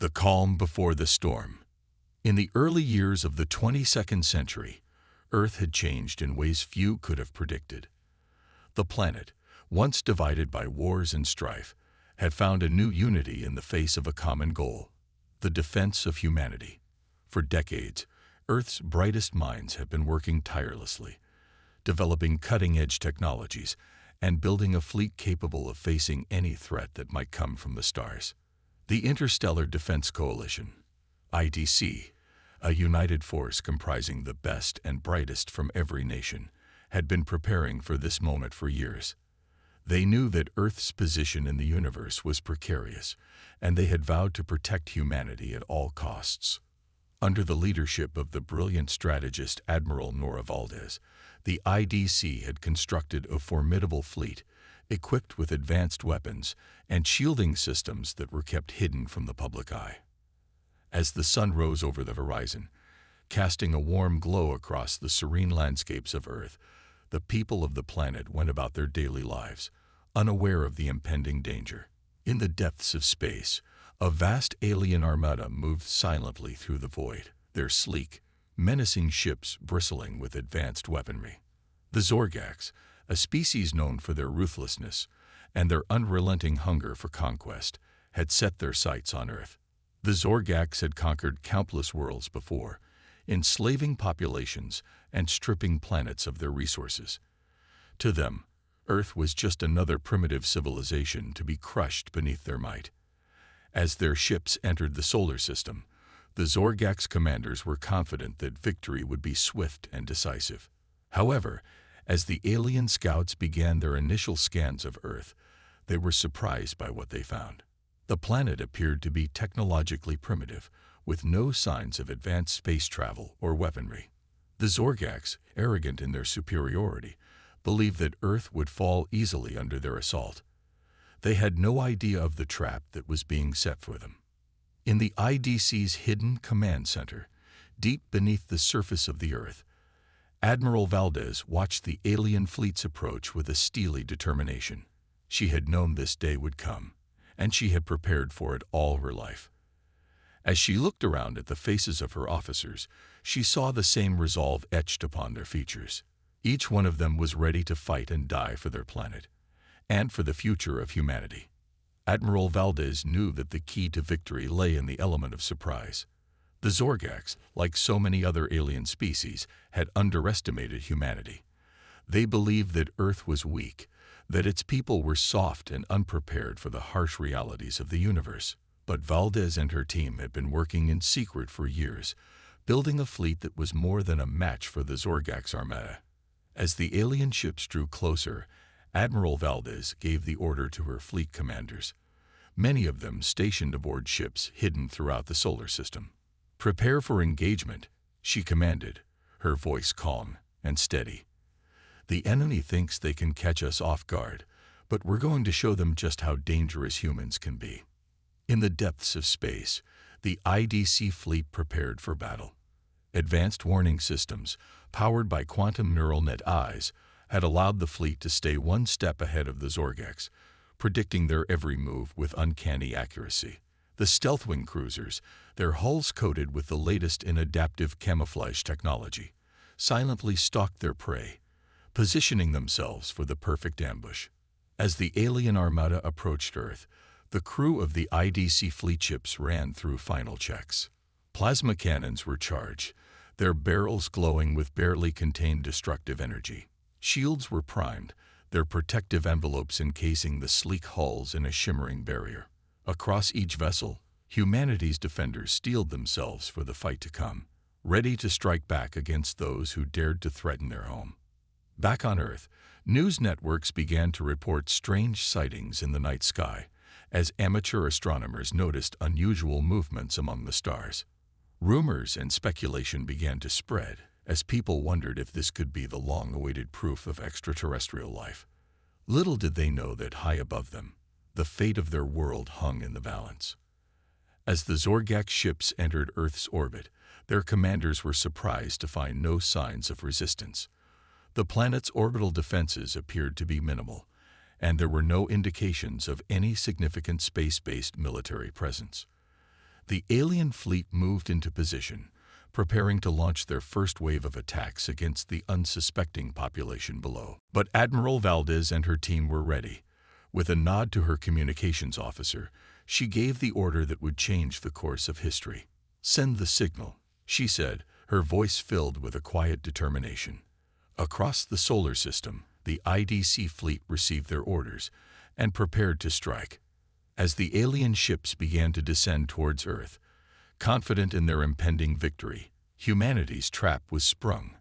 The calm before the storm. In the early years of the 22nd century, Earth had changed in ways few could have predicted. The planet, once divided by wars and strife, had found a new unity in the face of a common goal: the defense of humanity. For decades, Earth's brightest minds have been working tirelessly, developing cutting-edge technologies and building a fleet capable of facing any threat that might come from the stars. The Interstellar Defense Coalition, IDC, a united force comprising the best and brightest from every nation, had been preparing for this moment for years. They knew that Earth's position in the universe was precarious, and they had vowed to protect humanity at all costs. Under the leadership of the brilliant strategist Admiral Nora Valdez, the IDC had constructed a formidable fleet, equipped with advanced weapons and shielding systems that were kept hidden from the public eye. As the sun rose over the horizon, casting a warm glow across the serene landscapes of Earth, the people of the planet went about their daily lives, unaware of the impending danger. In the depths of space, a vast alien armada moved silently through the void, their sleek, menacing ships bristling with advanced weaponry. The Zorgax, a species known for their ruthlessness and their unrelenting hunger for conquest, had set their sights on Earth. The Zorgax had conquered countless worlds before, enslaving populations and stripping planets of their resources. To them, Earth was just another primitive civilization to be crushed beneath their might. As their ships entered the solar system, the Zorgax commanders were confident that victory would be swift and decisive. However, as the alien scouts began their initial scans of Earth, they were surprised by what they found. The planet appeared to be technologically primitive, with no signs of advanced space travel or weaponry. The Zorgax, arrogant in their superiority, believed that Earth would fall easily under their assault. They had no idea of the trap that was being set for them. In the IDC's hidden command center, deep beneath the surface of the Earth, Admiral Valdez watched the alien fleet's approach with a steely determination. She had known this day would come, and she had prepared for it all her life. As she looked around at the faces of her officers, she saw the same resolve etched upon their features. Each one of them was ready to fight and die for their planet, and for the future of humanity. Admiral Valdez knew that the key to victory lay in the element of surprise. The Zorgax, like so many other alien species, had underestimated humanity. They believed that Earth was weak, that its people were soft and unprepared for the harsh realities of the universe. But Valdez and her team had been working in secret for years, building a fleet that was more than a match for the Zorgax armada. As the alien ships drew closer, Admiral Valdez gave the order to her fleet commanders, many of them stationed aboard ships hidden throughout the solar system. "Prepare for engagement," she commanded, her voice calm and steady. "The enemy thinks they can catch us off guard, but we're going to show them just how dangerous humans can be." In the depths of space, the IDC fleet prepared for battle. Advanced warning systems, powered by quantum neural net eyes, had allowed the fleet to stay one step ahead of the Zorgax, predicting their every move with uncanny accuracy. The Stealthwing cruisers, their hulls coated with the latest in adaptive camouflage technology, silently stalked their prey, positioning themselves for the perfect ambush. As the alien armada approached Earth, the crew of the IDC fleet ships ran through final checks. Plasma cannons were charged, their barrels glowing with barely contained destructive energy. Shields were primed, their protective envelopes encasing the sleek hulls in a shimmering barrier. Across each vessel, humanity's defenders steeled themselves for the fight to come, ready to strike back against those who dared to threaten their home. Back on Earth, news networks began to report strange sightings in the night sky, as amateur astronomers noticed unusual movements among the stars. Rumors and speculation began to spread, as people wondered if this could be the long-awaited proof of extraterrestrial life. Little did they know that high above them, the fate of their world hung in the balance. As the Zorgax ships entered Earth's orbit, their commanders were surprised to find no signs of resistance. The planet's orbital defenses appeared to be minimal, and there were no indications of any significant space-based military presence. The alien fleet moved into position, preparing to launch their first wave of attacks against the unsuspecting population below. But Admiral Valdez and her team were ready. With a nod to her communications officer, she gave the order that would change the course of history. "Send the signal," she said, her voice filled with a quiet determination. Across the solar system, the IDC fleet received their orders and prepared to strike. As the alien ships began to descend towards Earth, confident in their impending victory, humanity's trap was sprung.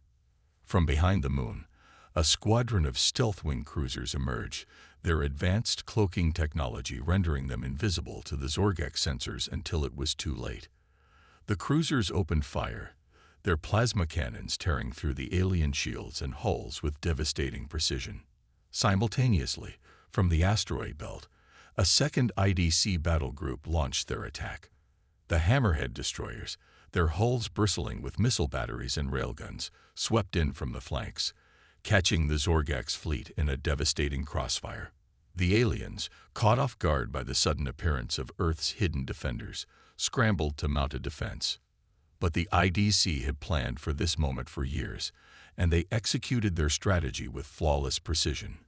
From behind the moon, a squadron of stealth wing cruisers emerged, their advanced cloaking technology rendering them invisible to the Zorgex sensors until it was too late. The cruisers opened fire, their plasma cannons tearing through the alien shields and hulls with devastating precision. Simultaneously, from the asteroid belt, a second IDC battle group launched their attack. The Hammerhead destroyers, their hulls bristling with missile batteries and railguns, swept in from the flanks, catching the Zorgex fleet in a devastating crossfire. The aliens, caught off guard by the sudden appearance of Earth's hidden defenders, scrambled to mount a defense. But the IDC had planned for this moment for years, and they executed their strategy with flawless precision.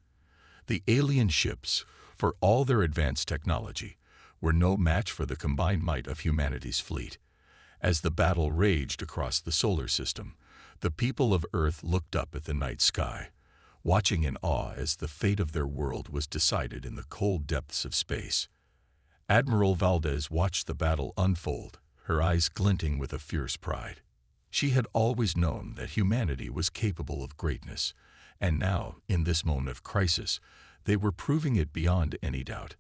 The alien ships, for all their advanced technology, were no match for the combined might of humanity's fleet. As the battle raged across the solar system, the people of Earth looked up at the night sky, watching in awe as the fate of their world was decided in the cold depths of space. Admiral Valdez watched the battle unfold, her eyes glinting with a fierce pride. She had always known that humanity was capable of greatness, and now, in this moment of crisis, they were proving it beyond any doubt.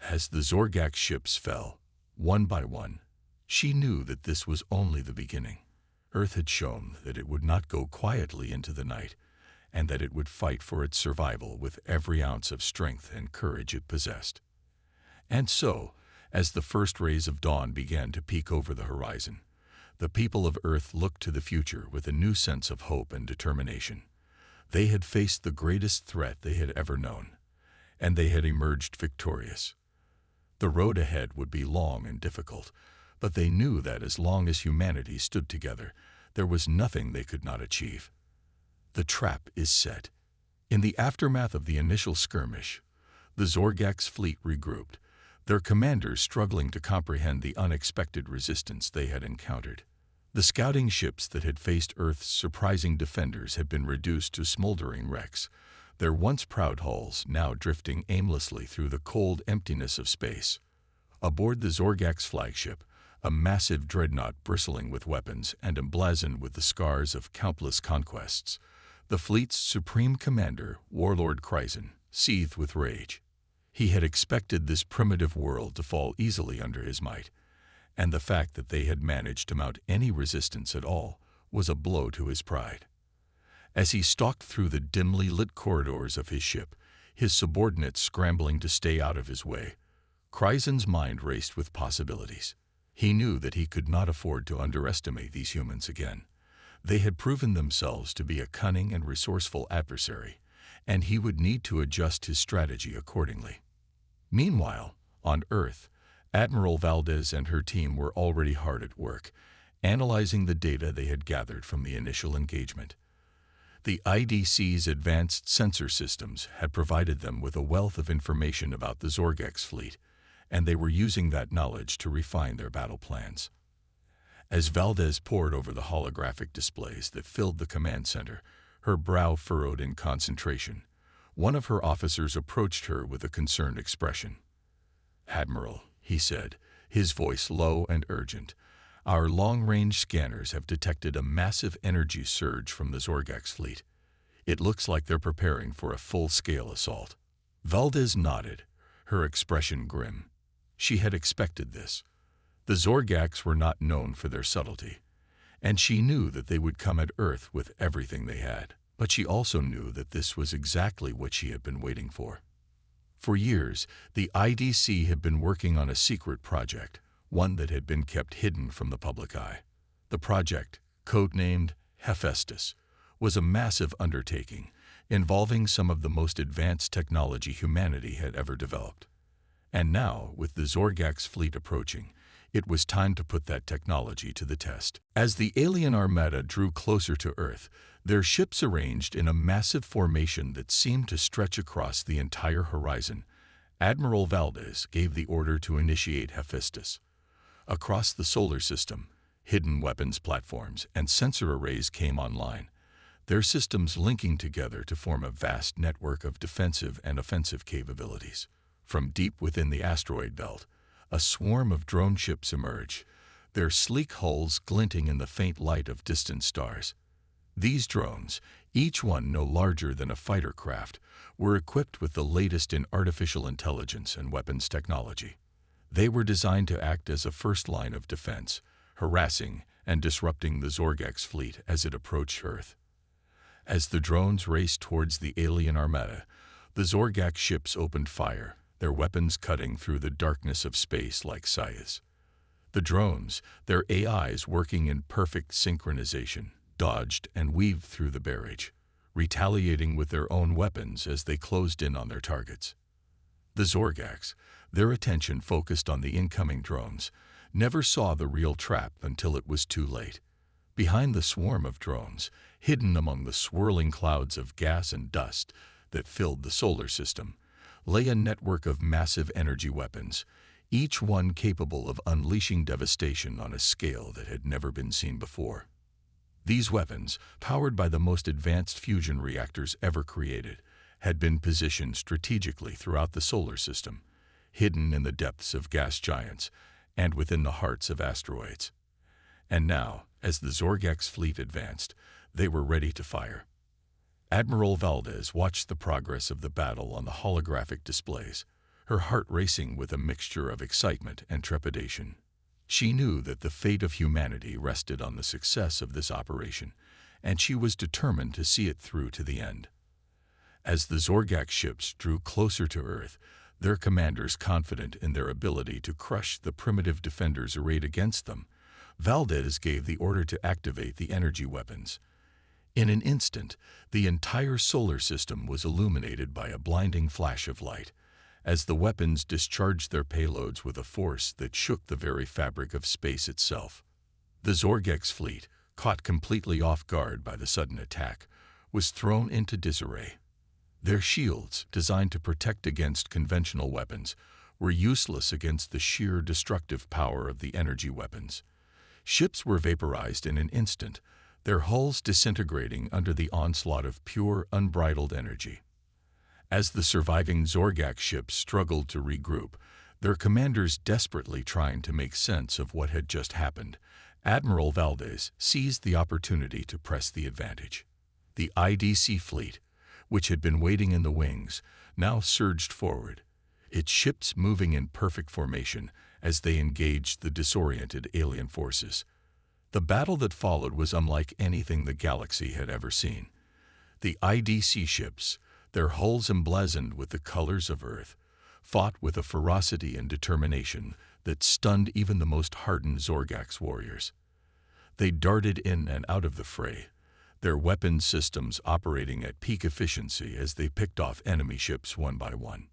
As the Zorgex ships fell, one by one, she knew that this was only the beginning. Earth had shown that it would not go quietly into the night, and that it would fight for its survival with every ounce of strength and courage it possessed. And so, as the first rays of dawn began to peek over the horizon, the people of Earth looked to the future with a new sense of hope and determination. They had faced the greatest threat they had ever known, and they had emerged victorious. The road ahead would be long and difficult, but they knew that as long as humanity stood together, there was nothing they could not achieve. The trap is set. In the aftermath of the initial skirmish, the Zorgex fleet regrouped, their commanders struggling to comprehend the unexpected resistance they had encountered. The scouting ships that had faced Earth's surprising defenders had been reduced to smoldering wrecks, their once proud hulls now drifting aimlessly through the cold emptiness of space. Aboard the Zorgex flagship, a massive dreadnought bristling with weapons and emblazoned with the scars of countless conquests, the fleet's supreme commander, Warlord Kryzen, seethed with rage. He had expected this primitive world to fall easily under his might, and the fact that they had managed to mount any resistance at all was a blow to his pride. As he stalked through the dimly lit corridors of his ship, his subordinates scrambling to stay out of his way, Kryzen's mind raced with possibilities. He knew that he could not afford to underestimate these humans again. They had proven themselves to be a cunning and resourceful adversary, and he would need to adjust his strategy accordingly. Meanwhile, on Earth, Admiral Valdez and her team were already hard at work, analyzing the data they had gathered from the initial engagement. The IDC's advanced sensor systems had provided them with a wealth of information about the Zorgex fleet, and they were using that knowledge to refine their battle plans. As Valdez pored over the holographic displays that filled the command center, her brow furrowed in concentration, one of her officers approached her with a concerned expression. "Admiral," he said, his voice low and urgent, "our long-range scanners have detected a massive energy surge from the Zorgex fleet. It looks like they're preparing for a full-scale assault." Valdez nodded, her expression grim. She had expected this. The Zorgex were not known for their subtlety, and she knew that they would come at Earth with everything they had. But she also knew that this was exactly what she had been waiting for. For years, the IDC had been working on a secret project, one that had been kept hidden from the public eye. The project, codenamed Hephaestus, was a massive undertaking involving some of the most advanced technology humanity had ever developed. And now, with the Zorgex fleet approaching, It was time to put that technology to the test. As the alien armada drew closer to Earth, their ships arranged in a massive formation that seemed to stretch across the entire horizon. Admiral Valdez gave the order to initiate Hephaestus. Across the solar system, hidden weapons platforms and sensor arrays came online, their systems linking together to form a vast network of defensive and offensive capabilities. From deep within the asteroid belt, a swarm of drone ships emerged, their sleek hulls glinting in the faint light of distant stars. These drones, each one no larger than a fighter craft, were equipped with the latest in artificial intelligence and weapons technology. They were designed to act as a first line of defense, harassing and disrupting the Zorgax fleet as it approached Earth. As the drones raced towards the alien armada, the Zorgax ships opened fire, their weapons cutting through the darkness of space like scythes. The drones, their AIs working in perfect synchronization, dodged and weaved through the barrage, retaliating with their own weapons as they closed in on their targets. The Zorgax, their attention focused on the incoming drones, never saw the real trap until it was too late. Behind the swarm of drones, hidden among the swirling clouds of gas and dust that filled the solar system, lay a network of massive energy weapons, each one capable of unleashing devastation on a scale that had never been seen before. These weapons, powered by the most advanced fusion reactors ever created, had been positioned strategically throughout the solar system, hidden in the depths of gas giants and within the hearts of asteroids. And now, as the Zorgax fleet advanced, they were ready to fire. Admiral Valdez watched the progress of the battle on the holographic displays, her heart racing with a mixture of excitement and trepidation. She knew that the fate of humanity rested on the success of this operation, and she was determined to see it through to the end. As the Zorgax ships drew closer to Earth, their commanders confident in their ability to crush the primitive defenders arrayed against them, Valdez gave the order to activate the energy weapons. In an instant, the entire solar system was illuminated by a blinding flash of light, as the weapons discharged their payloads with a force that shook the very fabric of space itself. The Zorgax fleet, caught completely off guard by the sudden attack, was thrown into disarray. Their shields, designed to protect against conventional weapons, were useless against the sheer destructive power of the energy weapons. Ships were vaporized in an instant, their hulls disintegrating under the onslaught of pure, unbridled energy. As the surviving Zorgax ships struggled to regroup, their commanders desperately trying to make sense of what had just happened, Admiral Valdez seized the opportunity to press the advantage. The IDC fleet, which had been waiting in the wings, now surged forward, its ships moving in perfect formation as they engaged the disoriented alien forces. The battle that followed was unlike anything the galaxy had ever seen. The IDC ships, their hulls emblazoned with the colors of Earth, fought with a ferocity and determination that stunned even the most hardened Zorgax warriors. They darted in and out of the fray, their weapon systems operating at peak efficiency as they picked off enemy ships one by one.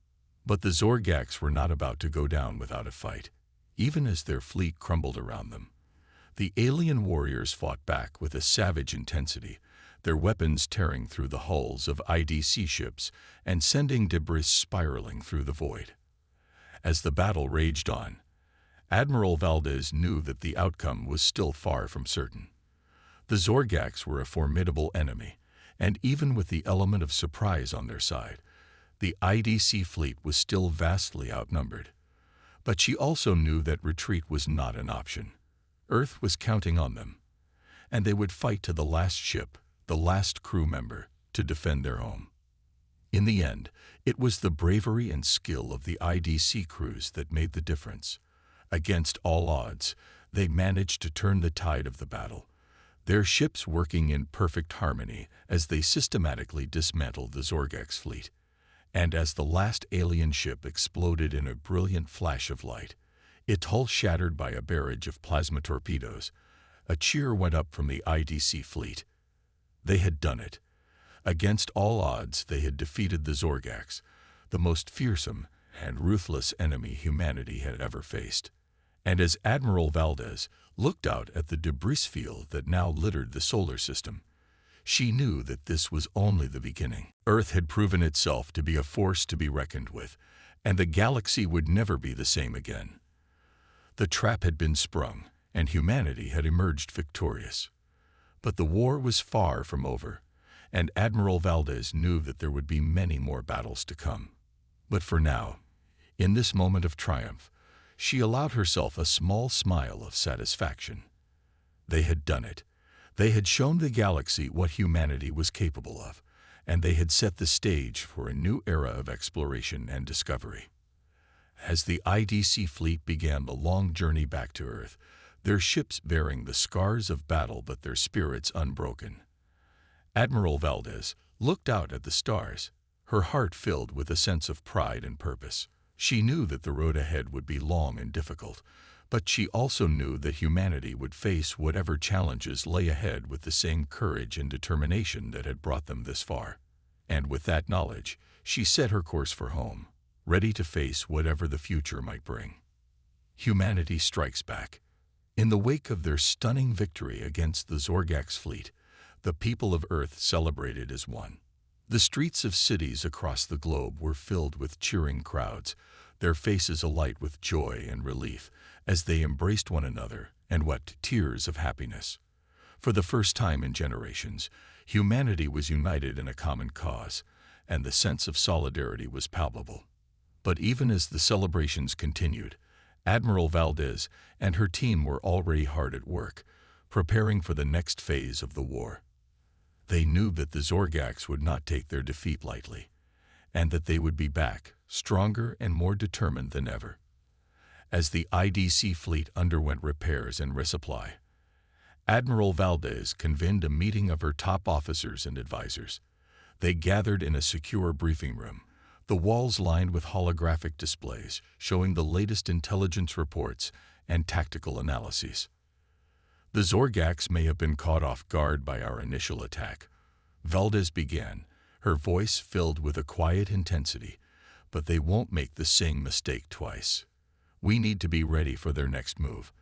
But the Zorgax were not about to go down without a fight, even as their fleet crumbled around them. The alien warriors fought back with a savage intensity, their weapons tearing through the hulls of IDC ships and sending debris spiraling through the void. As the battle raged on, Admiral Valdez knew that the outcome was still far from certain. The Zorgax were a formidable enemy, and even with the element of surprise on their side, the IDC fleet was still vastly outnumbered. But she also knew that retreat was not an option. Earth was counting on them, and they would fight to the last ship, the last crew member, to defend their home. In the end, it was the bravery and skill of the IDC crews that made the difference. Against all odds, they managed to turn the tide of the battle, their ships working in perfect harmony as they systematically dismantled the Zorgax fleet. And as the last alien ship exploded in a brilliant flash of light, its hull shattered by a barrage of plasma torpedoes, a cheer went up from the IDC fleet. They had done it. Against all odds, they had defeated the Zorgax, the most fearsome and ruthless enemy humanity had ever faced. And as Admiral Valdez looked out at the debris field that now littered the solar system, she knew that this was only the beginning. Earth had proven itself to be a force to be reckoned with, and the galaxy would never be the same again. The trap had been sprung, and humanity had emerged victorious. But the war was far from over, and Admiral Valdez knew that there would be many more battles to come. But for now, in this moment of triumph, she allowed herself a small smile of satisfaction. They had done it. They had shown the galaxy what humanity was capable of, and they had set the stage for a new era of exploration and discovery. As the IDC fleet began the long journey back to Earth, their ships bearing the scars of battle but their spirits unbroken, Admiral Valdez looked out at the stars, her heart filled with a sense of pride and purpose. She knew that the road ahead would be long and difficult, but she also knew that humanity would face whatever challenges lay ahead with the same courage and determination that had brought them this far. And with that knowledge, she set her course for home, ready to face whatever the future might bring. Humanity strikes back. In the wake of their stunning victory against the Zorgax fleet, the people of Earth celebrated as one. The streets of cities across the globe were filled with cheering crowds, their faces alight with joy and relief as they embraced one another and wept tears of happiness. For the first time in generations, humanity was united in a common cause, and the sense of solidarity was palpable. But even as the celebrations continued, Admiral Valdez and her team were already hard at work, preparing for the next phase of the war. They knew that the Zorgax would not take their defeat lightly, and that they would be back, stronger and more determined than ever. As the IDC fleet underwent repairs and resupply, Admiral Valdez convened a meeting of her top officers and advisors. They gathered in a secure briefing room, the walls lined with holographic displays showing the latest intelligence reports and tactical analyses. The Zorgax may have been caught off guard by our initial attack, Valdez began, her voice filled with a quiet intensity, but they won't make the same mistake twice. We need to be ready for their next move,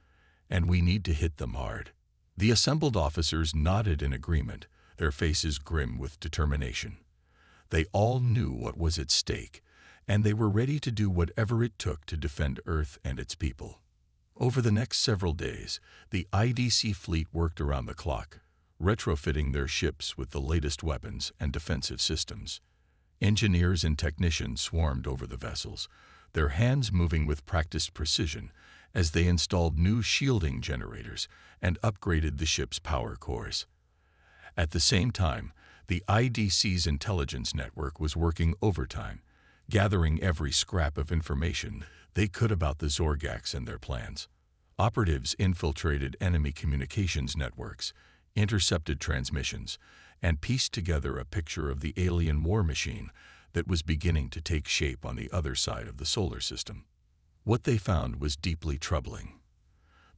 and we need to hit them hard. The assembled officers nodded in agreement, their faces grim with determination. They all knew what was at stake, and they were ready to do whatever it took to defend Earth and its people. Over the next several days, the IDC fleet worked around the clock, retrofitting their ships with the latest weapons and defensive systems. Engineers and technicians swarmed over the vessels, their hands moving with practiced precision as they installed new shielding generators and upgraded the ship's power cores. At the same time, the IDC's intelligence network was working overtime, gathering every scrap of information they could about the Zorgax and their plans. Operatives infiltrated enemy communications networks, intercepted transmissions, and pieced together a picture of the alien war machine that was beginning to take shape on the other side of the solar system. What they found was deeply troubling.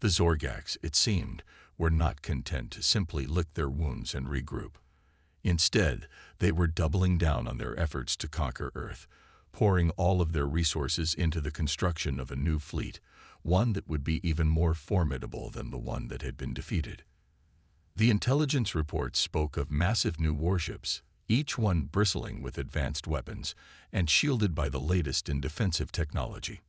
The Zorgax, it seemed, were not content to simply lick their wounds and regroup. Instead, they were doubling down on their efforts to conquer Earth, pouring all of their resources into the construction of a new fleet, one that would be even more formidable than the one that had been defeated. The intelligence reports spoke of massive new warships, each one bristling with advanced weapons and shielded by the latest in defensive technology.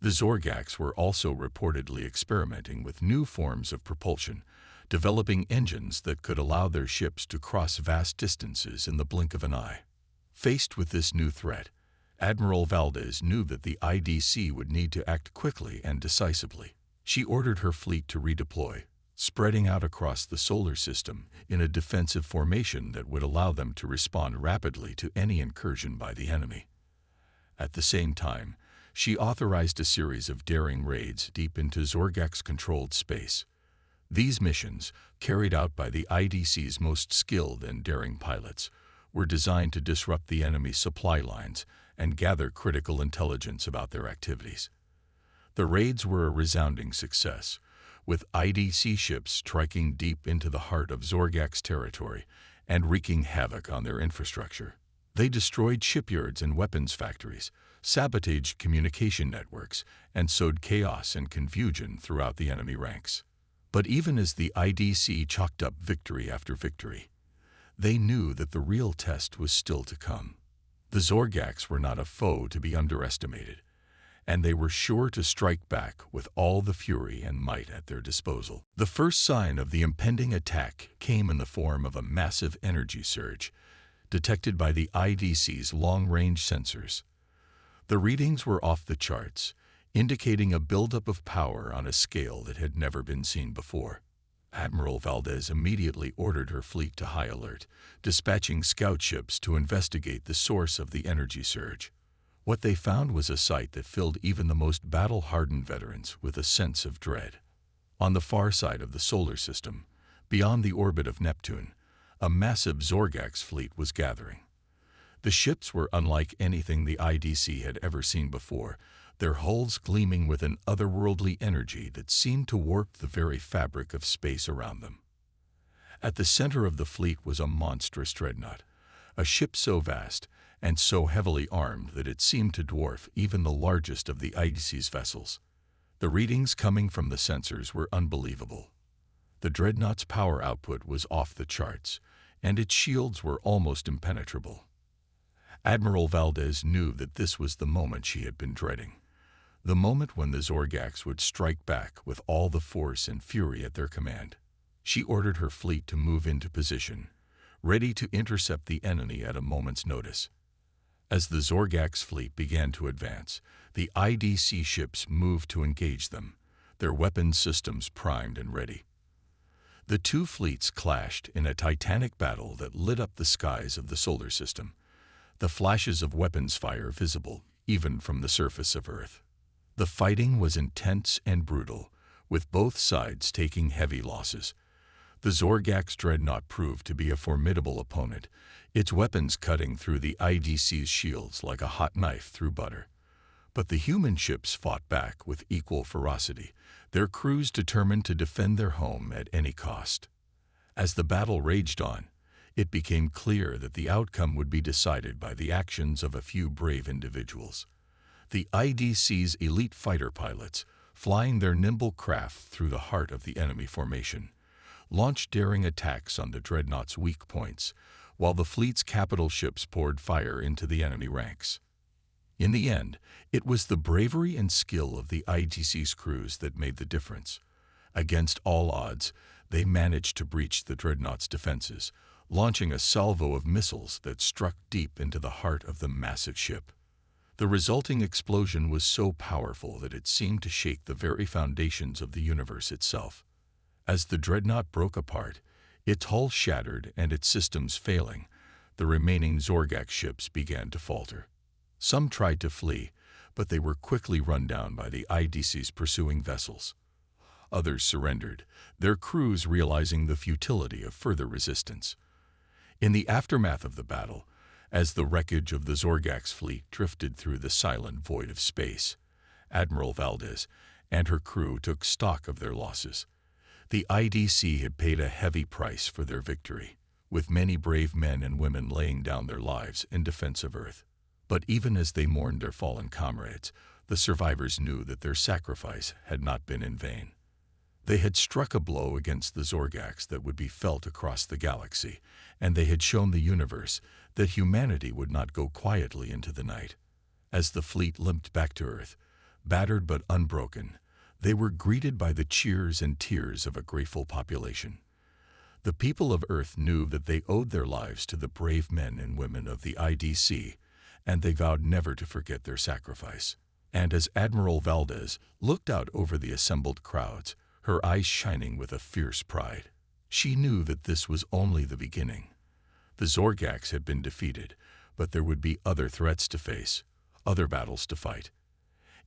The Zorgax were also reportedly experimenting with new forms of propulsion, developing engines that could allow their ships to cross vast distances in the blink of an eye. Faced with this new threat, Admiral Valdez knew that the IDC would need to act quickly and decisively. She ordered her fleet to redeploy, spreading out across the solar system in a defensive formation that would allow them to respond rapidly to any incursion by the enemy. At the same time, she authorized a series of daring raids deep into Zorgax-controlled space. These missions, carried out by the IDC's most skilled and daring pilots, were designed to disrupt the enemy's supply lines and gather critical intelligence about their activities. The raids were a resounding success, with IDC ships striking deep into the heart of Zorgax territory and wreaking havoc on their infrastructure. They destroyed shipyards and weapons factories, sabotaged communication networks, and sowed chaos and confusion throughout the enemy ranks. But even as the IDC chalked up victory after victory, they knew that the real test was still to come. The Zorgaks were not a foe to be underestimated, and they were sure to strike back with all the fury and might at their disposal. The first sign of the impending attack came in the form of a massive energy surge, detected by the IDC's long-range sensors. The readings were off the charts, indicating a buildup of power on a scale that had never been seen before. Admiral Valdez immediately ordered her fleet to high alert, dispatching scout ships to investigate the source of the energy surge. What they found was a sight that filled even the most battle-hardened veterans with a sense of dread. On the far side of the solar system, beyond the orbit of Neptune, a massive Zorgaks fleet was gathering. The ships were unlike anything the IDC had ever seen before, their hulls gleaming with an otherworldly energy that seemed to warp the very fabric of space around them. At the center of the fleet was a monstrous dreadnought, a ship so vast and so heavily armed that it seemed to dwarf even the largest of the IDC's vessels. The readings coming from the sensors were unbelievable. The dreadnought's power output was off the charts, and its shields were almost impenetrable. Admiral Valdez knew that this was the moment she had been dreading, the moment when the Zorgaks would strike back with all the force and fury at their command. She ordered her fleet to move into position, ready to intercept the enemy at a moment's notice. As the Zorgaks fleet began to advance, the IDC ships moved to engage them, their weapons systems primed and ready. The two fleets clashed in a titanic battle that lit up the skies of the solar system, the flashes of weapons fire visible even from the surface of Earth. The fighting was intense and brutal, with both sides taking heavy losses. The Zorgaks dreadnought proved to be a formidable opponent, its weapons cutting through the IDC's shields like a hot knife through butter. But the human ships fought back with equal ferocity, their crews determined to defend their home at any cost. As the battle raged on, it became clear that the outcome would be decided by the actions of a few brave individuals. The IDC's elite fighter pilots, flying their nimble craft through the heart of the enemy formation, launched daring attacks on the dreadnought's weak points, while the fleet's capital ships poured fire into the enemy ranks. In the end, it was the bravery and skill of the IDC's crews that made the difference. Against all odds, they managed to breach the dreadnought's defenses, launching a salvo of missiles that struck deep into the heart of the massive ship. The resulting explosion was so powerful that it seemed to shake the very foundations of the universe itself. As the dreadnought broke apart, its hull shattered and its systems failing, the remaining Zorgak ships began to falter. Some tried to flee, but they were quickly run down by the IDC's pursuing vessels. Others surrendered, their crews realizing the futility of further resistance. In the aftermath of the battle, as the wreckage of the Zorgaks fleet drifted through the silent void of space, Admiral Valdez and her crew took stock of their losses. The IDC had paid a heavy price for their victory, with many brave men and women laying down their lives in defense of Earth. But even as they mourned their fallen comrades, the survivors knew that their sacrifice had not been in vain. They had struck a blow against the Zorgaks that would be felt across the galaxy, and they had shown the universe that humanity would not go quietly into the night. As the fleet limped back to Earth, battered but unbroken, they were greeted by the cheers and tears of a grateful population. The people of Earth knew that they owed their lives to the brave men and women of the IDC, and they vowed never to forget their sacrifice. And as Admiral Valdez looked out over the assembled crowds, her eyes shining with a fierce pride, she knew that this was only the beginning. The Zorgaks had been defeated, but there would be other threats to face, other battles to fight.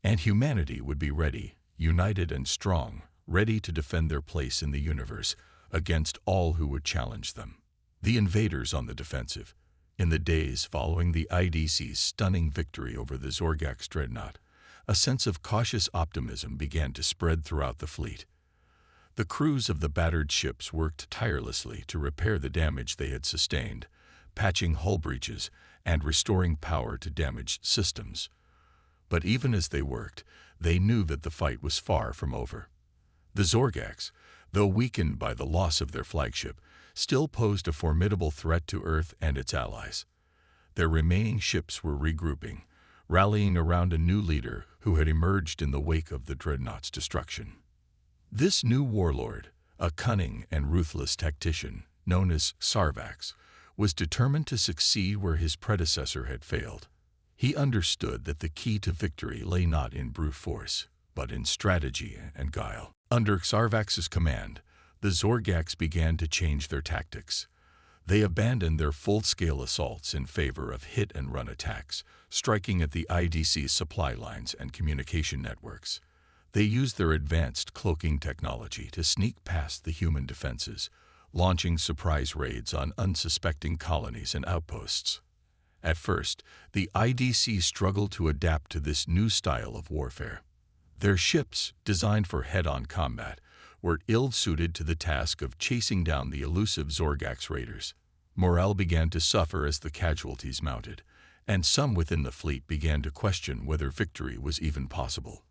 And humanity would be ready, united and strong, ready to defend their place in the universe against all who would challenge them. The invaders on the defensive. In the days following the IDC's stunning victory over the Zorgaks dreadnought, a sense of cautious optimism began to spread throughout the fleet. The crews of the battered ships worked tirelessly to repair the damage they had sustained, patching hull breaches and restoring power to damaged systems. But even as they worked, they knew that the fight was far from over. The Zorgax, though weakened by the loss of their flagship, still posed a formidable threat to Earth and its allies. Their remaining ships were regrouping, rallying around a new leader who had emerged in the wake of the dreadnought's destruction. This new warlord, a cunning and ruthless tactician known as Sarvax, was determined to succeed where his predecessor had failed. He understood that the key to victory lay not in brute force, but in strategy and guile. Under Sarvax's command, the Zorgax began to change their tactics. They abandoned their full-scale assaults in favor of hit-and-run attacks, striking at the IDC's supply lines and communication networks. They used their advanced cloaking technology to sneak past the human defenses, launching surprise raids on unsuspecting colonies and outposts. At first, the IDC struggled to adapt to this new style of warfare. Their ships, designed for head-on combat, were ill-suited to the task of chasing down the elusive Zorgax raiders. Morale began to suffer as the casualties mounted, and some within the fleet began to question whether victory was even possible.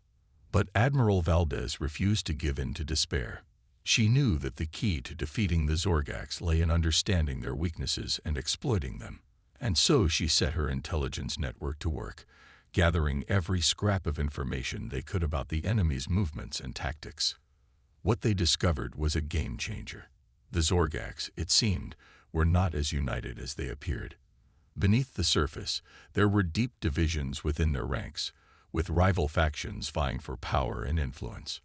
But Admiral Valdez refused to give in to despair. She knew that the key to defeating the Zorgax lay in understanding their weaknesses and exploiting them. And so she set her intelligence network to work, gathering every scrap of information they could about the enemy's movements and tactics. What they discovered was a game-changer. The Zorgax, it seemed, were not as united as they appeared. Beneath the surface, there were deep divisions within their ranks, with rival factions vying for power and influence.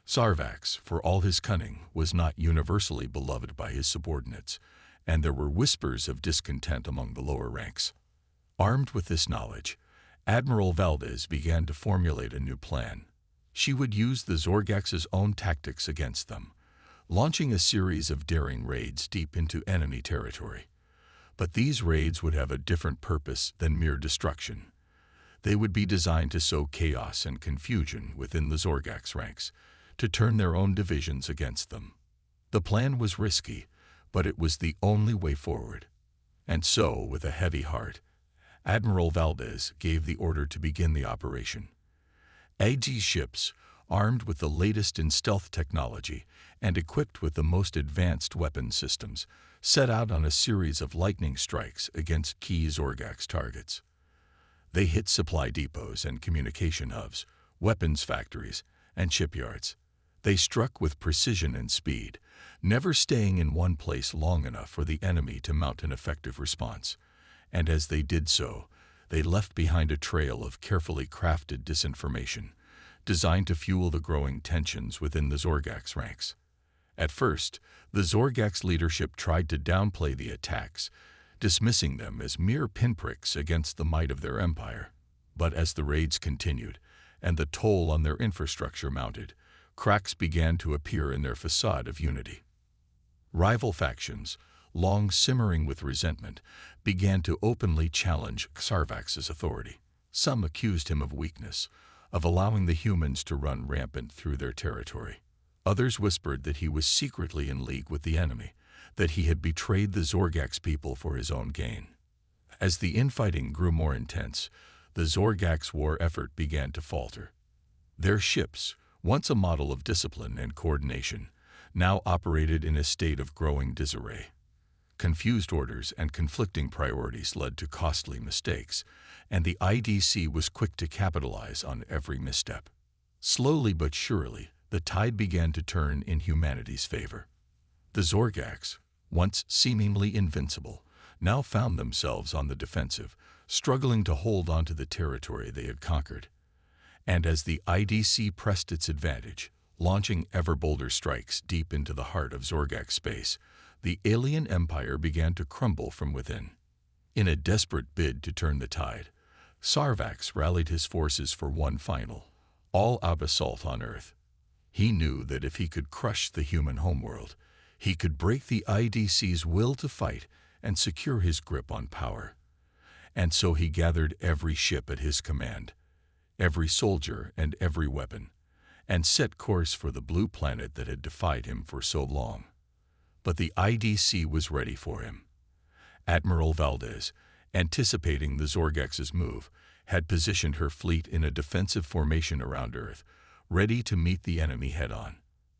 Sarvax, for all his cunning, was not universally beloved by his subordinates, and there were whispers of discontent among the lower ranks. Armed with this knowledge, Admiral Valdez began to formulate a new plan. She would use the Zorgax's own tactics against them, launching a series of daring raids deep into enemy territory. But these raids would have a different purpose than mere destruction. They would be designed to sow chaos and confusion within the Zorgax ranks, to turn their own divisions against them. The plan was risky, but it was the only way forward. And so, with a heavy heart, Admiral Valdez gave the order to begin the operation. AG's ships, armed with the latest in stealth technology and equipped with the most advanced weapon systems, set out on a series of lightning strikes against key Zorgax targets. They hit supply depots and communication hubs, weapons factories, and shipyards. They struck with precision and speed, never staying in one place long enough for the enemy to mount an effective response. And as they did so, they left behind a trail of carefully crafted disinformation, designed to fuel the growing tensions within the Zorgax ranks. At first, the Zorgax leadership tried to downplay the attacks, dismissing them as mere pinpricks against the might of their empire. But as the raids continued, and the toll on their infrastructure mounted, cracks began to appear in their facade of unity. Rival factions, long simmering with resentment, began to openly challenge Sarvax's authority. Some accused him of weakness, of allowing the humans to run rampant through their territory. Others whispered that he was secretly in league with the enemy, that he had betrayed the Zorgax people for his own gain. As the infighting grew more intense, the Zorgax war effort began to falter. Their ships, once a model of discipline and coordination, now operated in a state of growing disarray. Confused orders and conflicting priorities led to costly mistakes, and the IDC was quick to capitalize on every misstep. Slowly but surely, the tide began to turn in humanity's favor. The Zorgax, once seemingly invincible, now found themselves on the defensive, struggling to hold on to the territory they had conquered. And as the IDC pressed its advantage, launching ever bolder strikes deep into the heart of Zorgax space, the alien empire began to crumble from within. In a desperate bid to turn the tide, Sarvax rallied his forces for one final, all-out assault on Earth. He knew that if he could crush the human homeworld, he could break the IDC's will to fight and secure his grip on power. And so he gathered every ship at his command, every soldier and every weapon, and set course for the blue planet that had defied him for so long. But the IDC was ready for him. Admiral Valdez, anticipating the Zorgax's move, had positioned her fleet in a defensive formation around Earth, ready to meet the enemy head-on.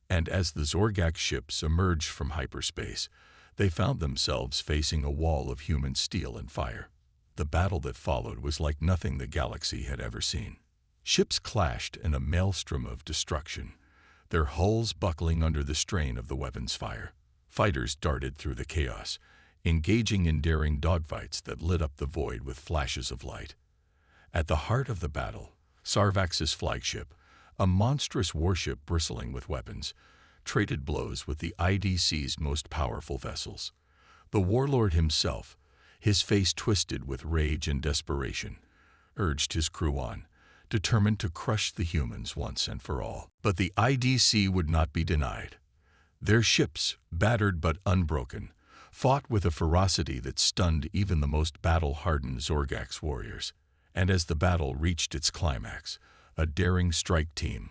And as the Zorgak ships emerged from hyperspace, they found themselves facing a wall of human steel and fire. The battle that followed was like nothing the galaxy had ever seen. Ships clashed in a maelstrom of destruction, their hulls buckling under the strain of the weapons' fire. Fighters darted through the chaos, engaging in daring dogfights that lit up the void with flashes of light. At the heart of the battle, Sarvax's flagship, a monstrous warship bristling with weapons, traded blows with the IDC's most powerful vessels. The warlord himself, his face twisted with rage and desperation, urged his crew on, determined to crush the humans once and for all. But the IDC would not be denied. Their ships, battered but unbroken, fought with a ferocity that stunned even the most battle-hardened Zorgak's warriors. And as the battle reached its climax, a daring strike team,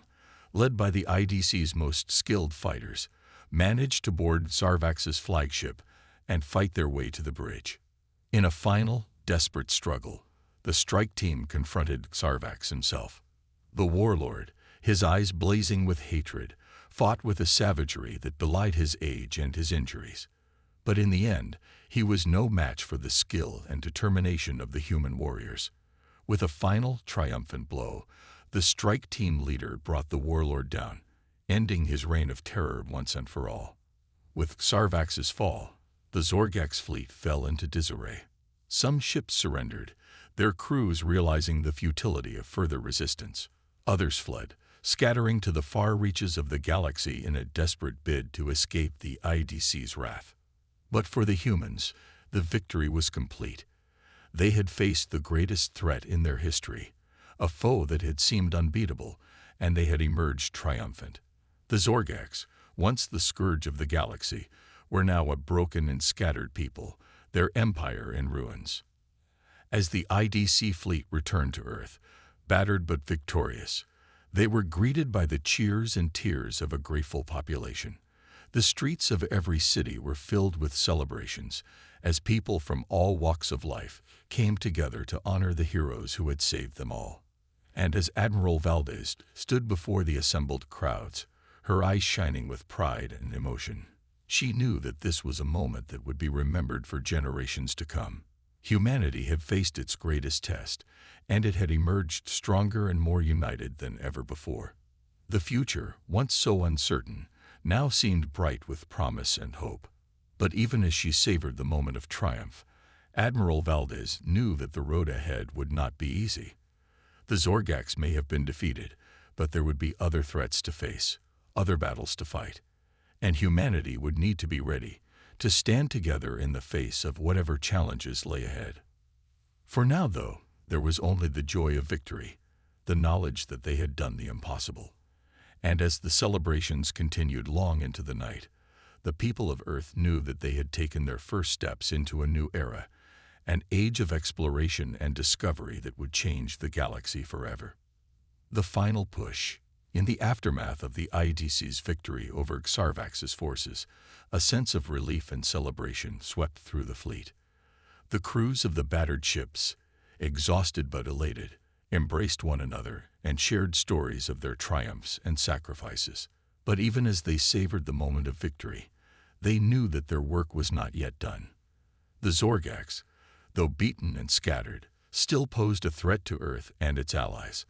led by the IDC's most skilled fighters, managed to board Sarvax's flagship and fight their way to the bridge. In a final, desperate struggle, the strike team confronted Sarvax himself. The warlord, his eyes blazing with hatred, fought with a savagery that belied his age and his injuries. But in the end, he was no match for the skill and determination of the human warriors. With a final, triumphant blow, the strike team leader brought the warlord down, ending his reign of terror once and for all. With Sarvax's fall, the Zorgak's fleet fell into disarray. Some ships surrendered, their crews realizing the futility of further resistance. Others fled, scattering to the far reaches of the galaxy in a desperate bid to escape the IDC's wrath. But for the humans, the victory was complete. They had faced the greatest threat in their history, a foe that had seemed unbeatable, and they had emerged triumphant. The Zorgaks, once the scourge of the galaxy, were now a broken and scattered people, their empire in ruins. As the IDC fleet returned to Earth, battered but victorious, they were greeted by the cheers and tears of a grateful population. The streets of every city were filled with celebrations, as people from all walks of life came together to honor the heroes who had saved them all. And as Admiral Valdez stood before the assembled crowds, her eyes shining with pride and emotion, she knew that this was a moment that would be remembered for generations to come. Humanity had faced its greatest test, and it had emerged stronger and more united than ever before. The future, once so uncertain, now seemed bright with promise and hope. But even as she savored the moment of triumph, Admiral Valdez knew that the road ahead would not be easy. The Zorgaks may have been defeated, but there would be other threats to face, other battles to fight, and humanity would need to be ready to stand together in the face of whatever challenges lay ahead. For now, though, there was only the joy of victory, the knowledge that they had done the impossible. And as the celebrations continued long into the night, the people of Earth knew that they had taken their first steps into a new era, an age of exploration and discovery that would change the galaxy forever. The final push. In the aftermath of the IDC's victory over Sarvax's forces, a sense of relief and celebration swept through the fleet. The crews of the battered ships, exhausted but elated, embraced one another and shared stories of their triumphs and sacrifices. But even as they savored the moment of victory, they knew that their work was not yet done. The Zorgaks, though beaten and scattered, still posed a threat to Earth and its allies.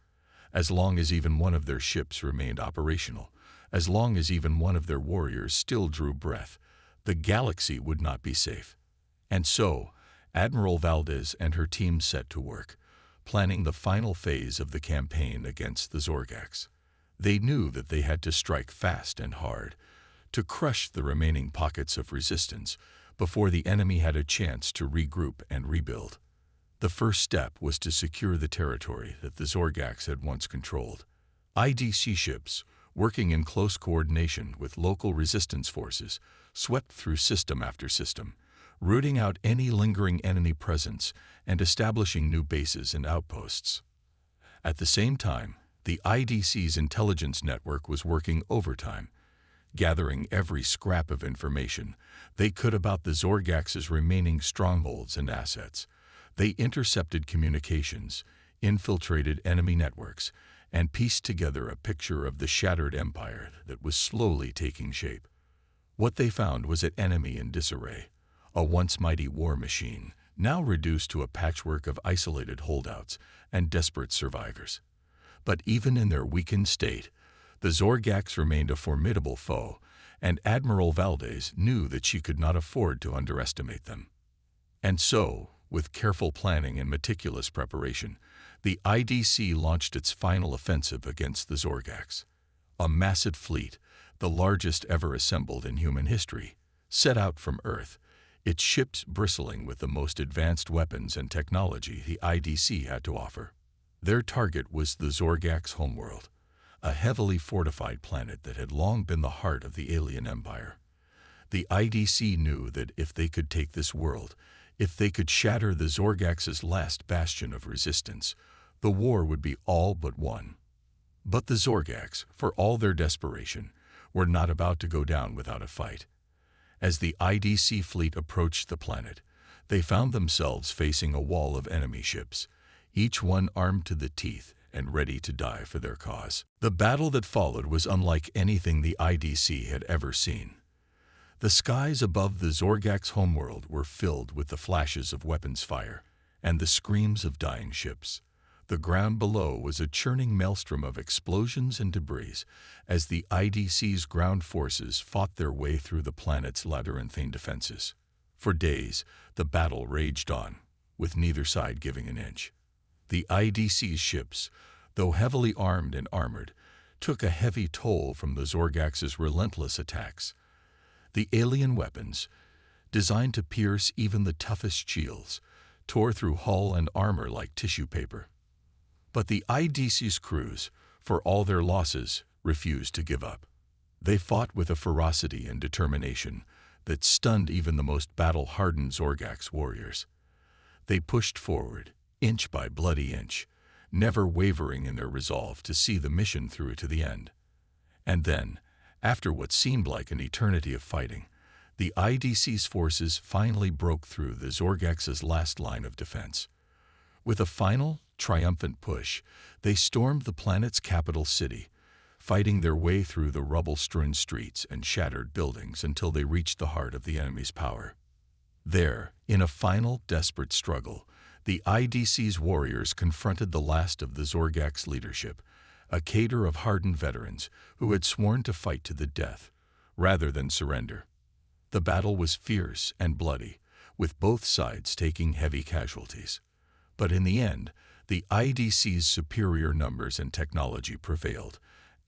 As long as even one of their ships remained operational, as long as even one of their warriors still drew breath, the galaxy would not be safe. And so, Admiral Valdez and her team set to work, planning the final phase of the campaign against the Zorgaks. They knew that they had to strike fast and hard, to crush the remaining pockets of resistance before the enemy had a chance to regroup and rebuild. The first step was to secure the territory that the Zorgaks had once controlled. IDC ships, working in close coordination with local resistance forces, swept through system after system, rooting out any lingering enemy presence and establishing new bases and outposts. At the same time, the IDC's intelligence network was working overtime, gathering every scrap of information they could about the Zorgaks' remaining strongholds and assets. They intercepted communications, infiltrated enemy networks, and pieced together a picture of the shattered empire that was slowly taking shape. What they found was an enemy in disarray, a once mighty war machine, now reduced to a patchwork of isolated holdouts and desperate survivors. But even in their weakened state, the Zorgax remained a formidable foe, and Admiral Valdez knew that she could not afford to underestimate them. And so, with careful planning and meticulous preparation, the IDC launched its final offensive against the Zorgax. A massive fleet, the largest ever assembled in human history, set out from Earth, its ships bristling with the most advanced weapons and technology the IDC had to offer. Their target was the Zorgax homeworld, a heavily fortified planet that had long been the heart of the alien empire. The IDC knew that if they could take this world, if they could shatter the Zorgax's last bastion of resistance, the war would be all but won. But the Zorgax, for all their desperation, were not about to go down without a fight. As the IDC fleet approached the planet, they found themselves facing a wall of enemy ships, each one armed to the teeth and ready to die for their cause. The battle that followed was unlike anything the IDC had ever seen. The skies above the Zorgax homeworld were filled with the flashes of weapons fire and the screams of dying ships. The ground below was a churning maelstrom of explosions and debris as the IDC's ground forces fought their way through the planet's labyrinthine defenses. For days, the battle raged on, with neither side giving an inch. The IDC's ships, though heavily armed and armored, took a heavy toll from the Zorgax's relentless attacks. The alien weapons, designed to pierce even the toughest shields, tore through hull and armor like tissue paper. But the IDC's crews, for all their losses, refused to give up. They fought with a ferocity and determination that stunned even the most battle-hardened Zorgax warriors. They pushed forward, inch by bloody inch, never wavering in their resolve to see the mission through to the end. And then, after what seemed like an eternity of fighting, the IDC's forces finally broke through the Zorgax's last line of defense. With a final, triumphant push, they stormed the planet's capital city, fighting their way through the rubble-strewn streets and shattered buildings until they reached the heart of the enemy's power. There, in a final, desperate struggle, the IDC's warriors confronted the last of the Zorgax leadership, a cadre of hardened veterans who had sworn to fight to the death, rather than surrender. The battle was fierce and bloody, with both sides taking heavy casualties. But in the end, the IDC's superior numbers and technology prevailed,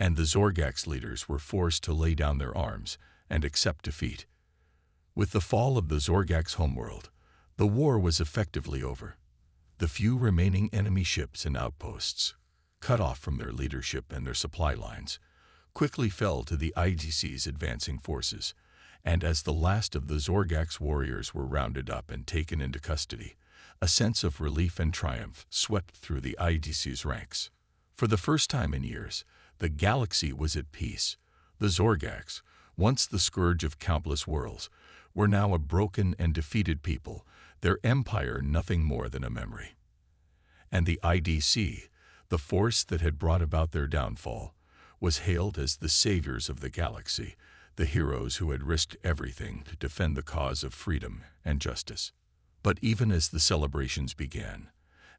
and the Zorgax leaders were forced to lay down their arms and accept defeat. With the fall of the Zorgax homeworld, the war was effectively over. The few remaining enemy ships and outposts, cut off from their leadership and their supply lines, quickly fell to the IDC's advancing forces, and as the last of the Zorgax warriors were rounded up and taken into custody, a sense of relief and triumph swept through the IDC's ranks. For the first time in years, the galaxy was at peace. The Zorgax, once the scourge of countless worlds, were now a broken and defeated people, their empire nothing more than a memory. And the IDC, the force that had brought about their downfall, was hailed as the saviors of the galaxy, the heroes who had risked everything to defend the cause of freedom and justice. But even as the celebrations began,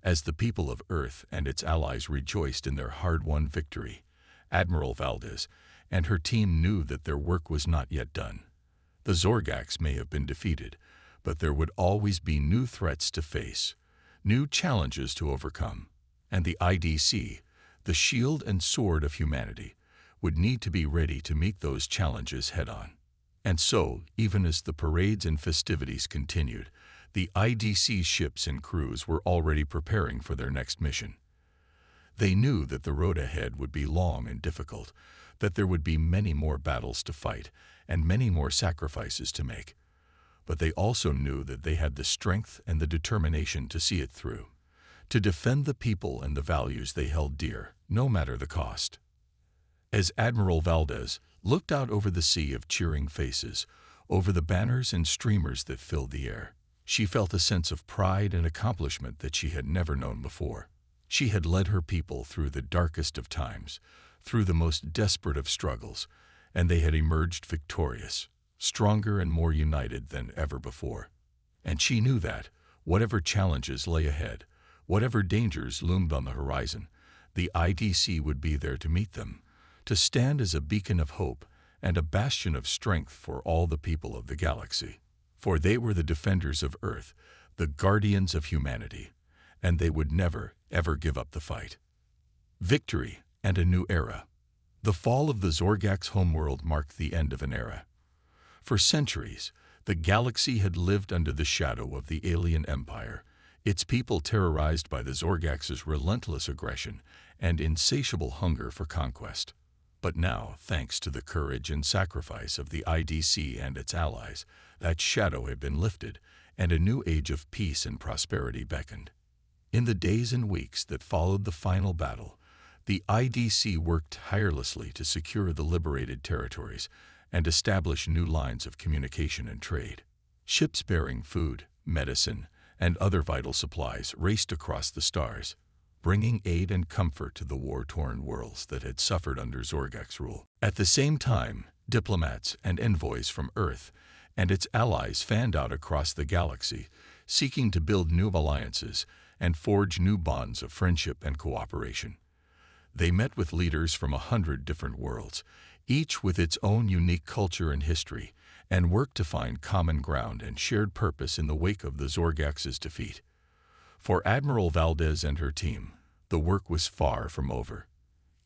as the people of Earth and its allies rejoiced in their hard-won victory, Admiral Valdez and her team knew that their work was not yet done. The Zorgax may have been defeated, but there would always be new threats to face, new challenges to overcome, and the IDC, the shield and sword of humanity, would need to be ready to meet those challenges head-on. And so, even as the parades and festivities continued, the IDC's ships and crews were already preparing for their next mission. They knew that the road ahead would be long and difficult, that there would be many more battles to fight and many more sacrifices to make. But they also knew that they had the strength and the determination to see it through, to defend the people and the values they held dear, no matter the cost. As Admiral Valdez looked out over the sea of cheering faces, over the banners and streamers that filled the air, she felt a sense of pride and accomplishment that she had never known before. She had led her people through the darkest of times, through the most desperate of struggles, and they had emerged victorious, stronger and more united than ever before. And she knew that, whatever challenges lay ahead, whatever dangers loomed on the horizon, the IDC would be there to meet them, to stand as a beacon of hope and a bastion of strength for all the people of the galaxy. For they were the defenders of Earth, the guardians of humanity, and they would never, ever give up the fight. Victory and a new era. The fall of the Zorgax homeworld marked the end of an era. For centuries, the galaxy had lived under the shadow of the alien empire, its people terrorized by the Zorgax's relentless aggression and insatiable hunger for conquest. But now, thanks to the courage and sacrifice of the IDC and its allies, that shadow had been lifted, and a new age of peace and prosperity beckoned. In the days and weeks that followed the final battle, the IDC worked tirelessly to secure the liberated territories and establish new lines of communication and trade. Ships bearing food, medicine, and other vital supplies raced across the stars, bringing aid and comfort to the war-torn worlds that had suffered under Zorgax rule. At the same time, diplomats and envoys from Earth and its allies fanned out across the galaxy, seeking to build new alliances and forge new bonds of friendship and cooperation. They met with leaders from 100 different worlds, each with its own unique culture and history, and worked to find common ground and shared purpose in the wake of the Zorgax's defeat. For Admiral Valdez and her team, the work was far from over.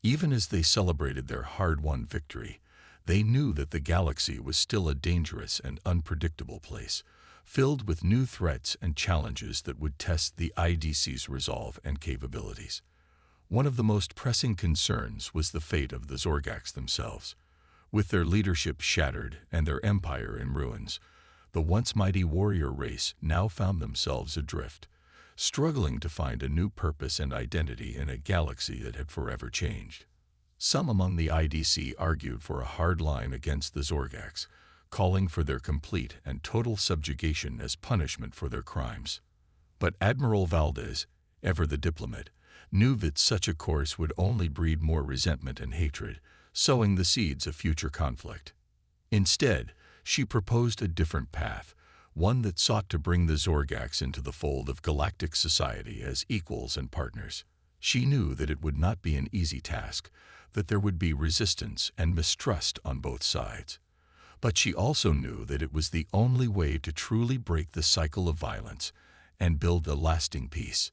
Even as they celebrated their hard-won victory, they knew that the galaxy was still a dangerous and unpredictable place, filled with new threats and challenges that would test the IDC's resolve and capabilities. One of the most pressing concerns was the fate of the Zorgax themselves. With their leadership shattered and their empire in ruins, the once mighty warrior race now found themselves adrift, struggling to find a new purpose and identity in a galaxy that had forever changed. Some among the IDC argued for a hard line against the Zorgax, calling for their complete and total subjugation as punishment for their crimes. But Admiral Valdez, ever the diplomat, knew that such a course would only breed more resentment and hatred, sowing the seeds of future conflict. Instead, she proposed a different path, one that sought to bring the Zorgax into the fold of galactic society as equals and partners. She knew that it would not be an easy task, that there would be resistance and mistrust on both sides. But she also knew that it was the only way to truly break the cycle of violence and build a lasting peace.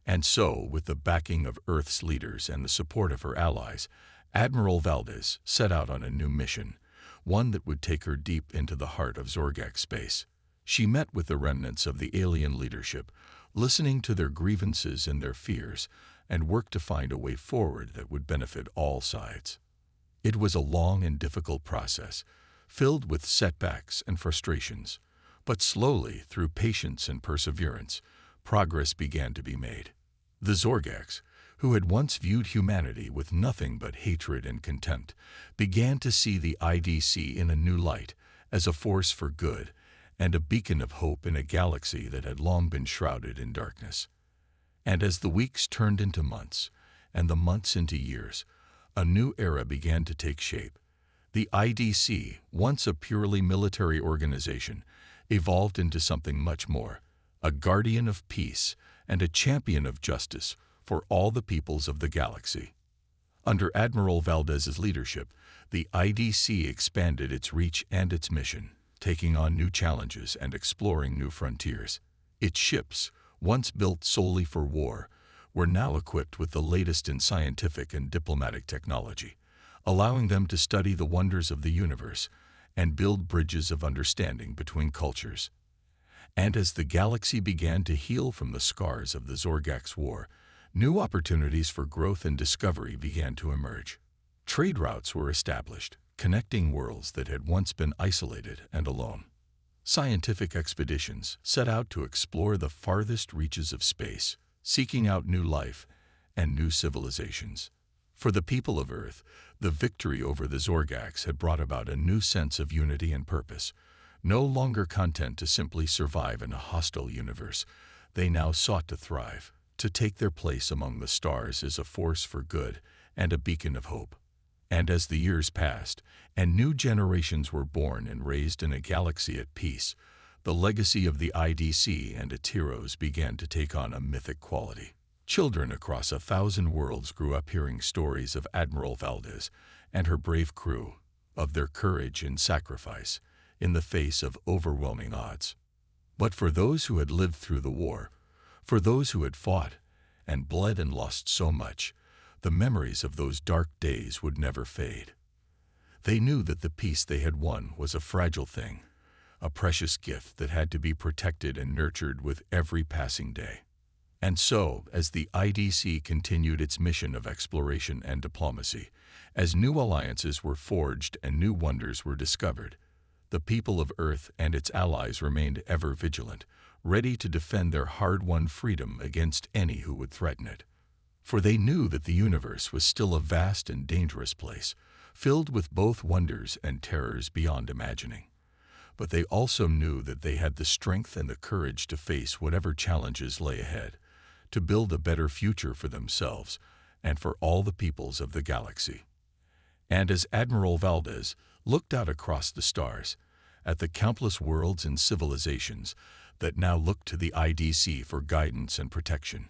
And so, with the backing of Earth's leaders and the support of her allies, Admiral Valdez set out on a new mission, one that would take her deep into the heart of Zorgax space. She met with the remnants of the alien leadership, listening to their grievances and their fears, and worked to find a way forward that would benefit all sides. It was a long and difficult process, filled with setbacks and frustrations, but slowly, through patience and perseverance, progress began to be made. The Zorgax, who had once viewed humanity with nothing but hatred and contempt, began to see the IDC in a new light, as a force for good and a beacon of hope in a galaxy that had long been shrouded in darkness. And as the weeks turned into months, and the months into years, a new era began to take shape. The IDC, once a purely military organization, evolved into something much more, a guardian of peace and a champion of justice for all the peoples of the galaxy. Under Admiral Valdez's leadership, the IDC expanded its reach and its mission, taking on new challenges and exploring new frontiers. Its ships, once built solely for war, were now equipped with the latest in scientific and diplomatic technology, allowing them to study the wonders of the universe and build bridges of understanding between cultures. And as the galaxy began to heal from the scars of the Zorgax War, new opportunities for growth and discovery began to emerge. Trade routes were established, connecting worlds that had once been isolated and alone. Scientific expeditions set out to explore the farthest reaches of space, seeking out new life and new civilizations. For the people of Earth, the victory over the Zorgax had brought about a new sense of unity and purpose. No longer content to simply survive in a hostile universe, they now sought to thrive, to take their place among the stars as a force for good and a beacon of hope. And as the years passed, and new generations were born and raised in a galaxy at peace, the legacy of the IDC and its heroes began to take on a mythic quality. Children across 1,000 worlds grew up hearing stories of Admiral Valdez and her brave crew, of their courage and sacrifice in the face of overwhelming odds. But for those who had lived through the war, for those who had fought and bled and lost so much, the memories of those dark days would never fade. They knew that the peace they had won was a fragile thing, a precious gift that had to be protected and nurtured with every passing day. And so, as the IDC continued its mission of exploration and diplomacy, as new alliances were forged and new wonders were discovered, the people of Earth and its allies remained ever vigilant, ready to defend their hard-won freedom against any who would threaten it. For they knew that the universe was still a vast and dangerous place, filled with both wonders and terrors beyond imagining. But they also knew that they had the strength and the courage to face whatever challenges lay ahead, to build a better future for themselves and for all the peoples of the galaxy. And as Admiral Valdez looked out across the stars, at the countless worlds and civilizations that now looked to the IDC for guidance and protection,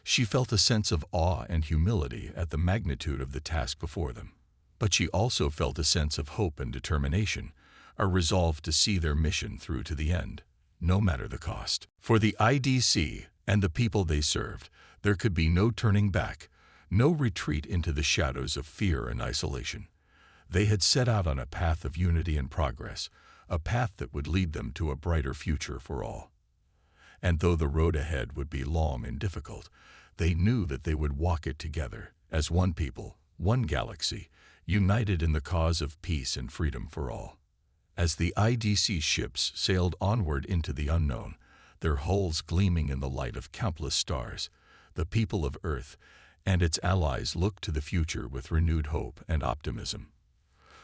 she felt a sense of awe and humility at the magnitude of the task before them. But she also felt a sense of hope and determination, a resolve to see their mission through to the end, no matter the cost. For the IDC and the people they served, there could be no turning back, no retreat into the shadows of fear and isolation. They had set out on a path of unity and progress, a path that would lead them to a brighter future for all. And though the road ahead would be long and difficult, they knew that they would walk it together, as one people, one galaxy, united in the cause of peace and freedom for all. As the IDC ships sailed onward into the unknown, their hulls gleaming in the light of countless stars, the people of Earth and its allies looked to the future with renewed hope and optimism.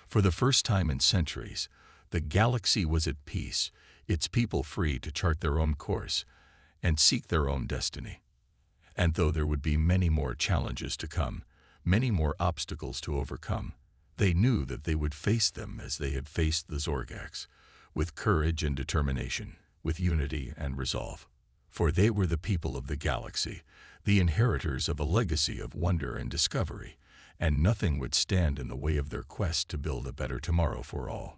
For the first time in centuries, the galaxy was at peace, its people free to chart their own course and seek their own destiny. And though there would be many more challenges to come, many more obstacles to overcome, they knew that they would face them as they had faced the Zorgax, with courage and determination, with unity and resolve. For they were the people of the galaxy, the inheritors of a legacy of wonder and discovery, and nothing would stand in the way of their quest to build a better tomorrow for all.